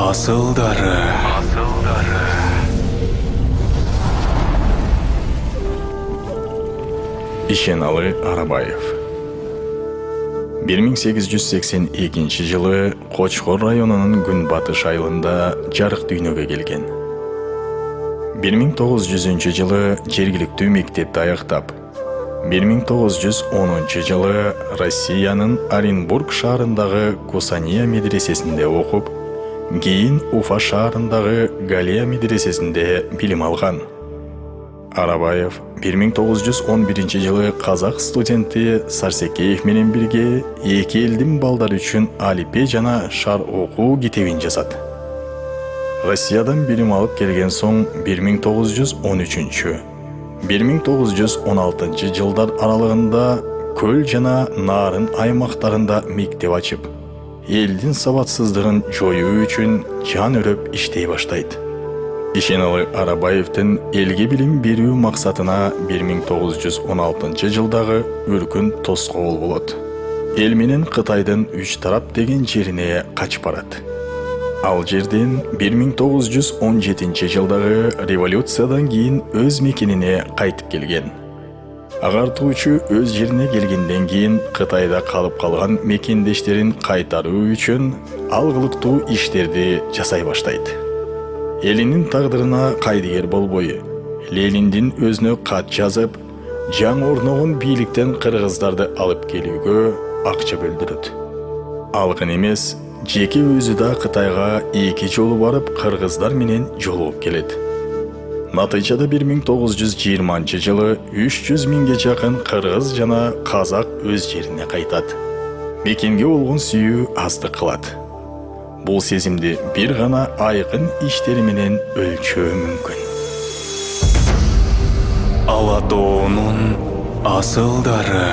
Асылдары. Ишеналы Арабаев 1882 жылы Кочкор районунун күнбатыш айылында жарык дүйнөгө келген. 1900 жылы жергиликтүү мектепти аяктап, 1910 жылы Россиянын Оренбург шаарындагы Кусания медресесинде окуп, кийин Уфа шаарындагы Галия медресесинде билим алган. Арабаев 1911 жылы казак студенти Сарсекеев менен бирге эки элдин балдары үчүн алипе жана шар окуу китебин жазат. Россиядан билим алып келген соң 1913-1916 жылдар аралыгында Көл жана Нарын аймактарында мектеп ачып, элдин сабатсыздыгын жоюу үчүн жан өрөп иштей баштайт. Ишеналы Арабаевдин элге билим берүү максатына 1916 жылдагы өркүн тоскоол болот. Эл менен Кытайдын үч тарап деген жерине качып барат. Ал жерден 1917 жылдагы революциядан кийин өз мекенине кайтып келген. Агартуучу өз жерине келгенден кийин Кытайда калып калган мекендештерин кайтаруу үчүн алгылыктуу иштерди жасай баштайт. Элинин тагдырына кайдыгер болбой, Лениндин өзүнө кат жазып, жаңы орногон бийликтен кыргыздарды алып келүүгө акча бөлдүрөт. Алгын эмес, жеке өзү да Кытайга 2 жолу барып кыргыздар менен жолугуп келет. Натыйжада 1920 жылы 300 миңге жакын кыргыз жана казак өз жерине кайтат. Мекенге болгон сүйүү аздык кылат. Бул сезимди бир гана айкын иштери менен өлчөө мүмкүн. Ала тоонун асылдары.